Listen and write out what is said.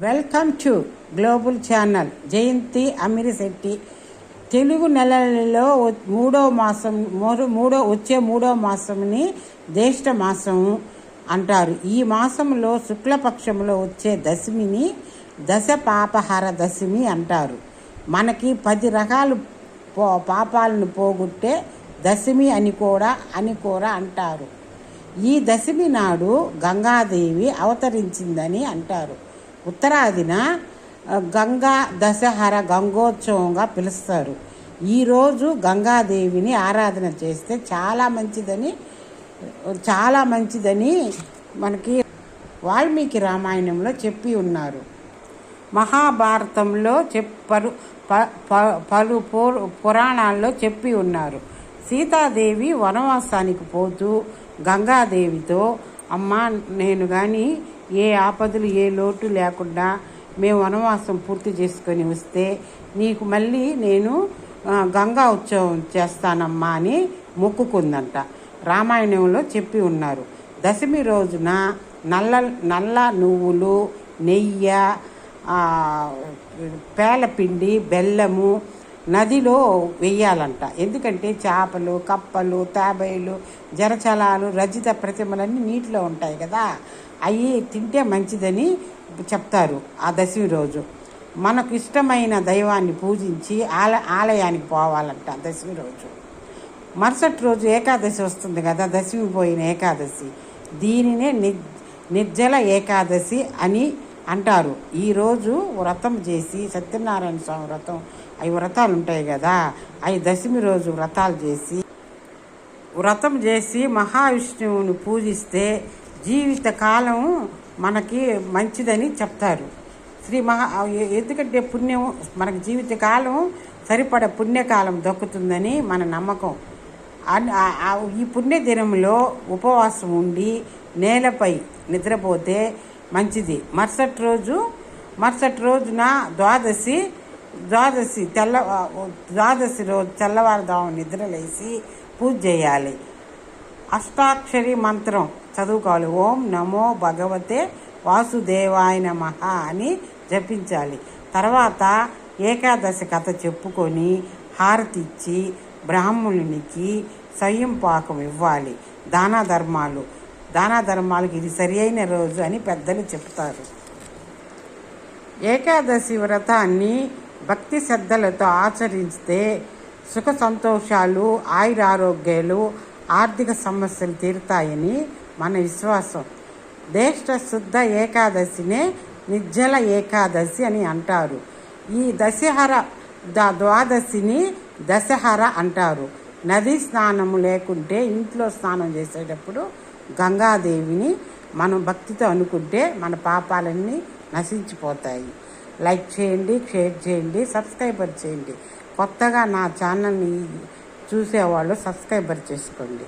Welcome to global channel. Jayanthi Amirisetti. Telugu నెలలలో వచ్చే మూడో మాసంని జ్యేష్ఠ మాసం అంటారు. ఈ మాసంలో శుక్లపక్షంలో వచ్చే దశమిని దశ పాపహర దశమి అంటారు. మనకి 10 రకాల పాపాలను పోగొట్టే దశమి అని కూడా అంటారు. ఈ దశమి నాడు గంగాదేవి అవతరించిందని అంటారు. ఉత్తరాదిన గంగా దశహర గంగోత్సవంగా పిలుస్తారు. ఈరోజు గంగాదేవిని ఆరాధన చేస్తే చాలా మంచిదని మనకి వాల్మీకి రామాయణంలో చెప్పి ఉన్నారు. మహాభారతంలో పలు పురాణాల్లో చెప్పి ఉన్నారు. సీతాదేవి వనవాసానికి పోతూ గంగాదేవితో, అమ్మ, నేను కానీ ఏ ఆపదలు ఏ లోటు లేకుండా మేము వనవాసం పూర్తి చేసుకొని వస్తే నీకు మళ్ళీ నేను గంగా ఉత్సవం చేస్తానమ్మా అని మొక్కుకుందంట. రామాయణంలో చెప్పి ఉన్నారు. దశమి రోజున నల్ల నువ్వులు, నెయ్యి, పేలపిండి, బెల్లము నదిలో వెయ్యాలంట. ఎందుకంటే చేపలు, కప్పలు, తాబేలు, జరచలాలు, రజిత ప్రతిమలన్నీ నీటిలో ఉంటాయి కదా, అవి తింటే మంచిదని చెప్తారు. ఆ దశమి రోజు మనకు ఇష్టమైన దైవాన్ని పూజించి ఆలయానికి పోవాలంట దశమి రోజు. మరుసటి రోజు ఏకాదశి వస్తుంది కదా, దశమి పోయిన ఏకాదశి. దీనినే నిర్జల ఏకాదశి అని అంటారు. ఈరోజు వ్రతం చేసి, సత్యనారాయణ స్వామి వ్రతం, అవి వ్రతాలు ఉంటాయి కదా, అవి దశమి రోజు వ్రతం చేసి మహావిష్ణువుని పూజిస్తే జీవితకాలం మనకి మంచిదని చెప్తారు. ఎందుకంటే పుణ్యం మనకి జీవితకాలం సరిపడ పుణ్యకాలం దక్కుతుందని మన నమ్మకం. ఈ పుణ్యదినంలో ఉపవాసం ఉండి నేలపై నిద్రపోతే మంచిది. మరుసటి రోజున ద్వాదశి రోజు తెల్లవారుదాము నిద్రలేసి పూజ చేయాలి. అష్టాక్షరి మంత్రం చదువుకోవాలి. ఓం నమో భగవతే వాసుదేవాయ నమః అని జపించాలి. తర్వాత ఏకాదశి కథ చెప్పుకొని హారతి ఇచ్చి బ్రాహ్మణునికి స్వయం పాకం ఇవ్వాలి. దాన ధర్మాలకు ఇది సరి అయిన రోజు అని పెద్దలు చెప్తారు. ఏకాదశి వ్రతాన్ని భక్తి శ్రద్ధలతో ఆచరిస్తే సుఖ సంతోషాలు, ఆయురారోగ్యాలు, ఆర్థిక సమస్యలు తీరుతాయని మన విశ్వాసం. జ్యేష్ఠ శుద్ధ ఏకాదశినే నిర్జల ఏకాదశి అని అంటారు. ఈ ద్వాదశిని దశహర అంటారు. నదీ స్నానము లేకుంటే ఇంట్లో స్నానం చేసేటప్పుడు గంగాదేవిని మనం భక్తితో అనుకుంటే మన పాపాలన్నీ నశించిపోతాయి. లైక్ చేయండి, షేర్ చేయండి, సబ్స్క్రైబర్ చేయండి. కొత్తగా నా ఛానల్ని చూసేవాళ్ళు సబ్స్క్రైబర్ చేసుకోండి.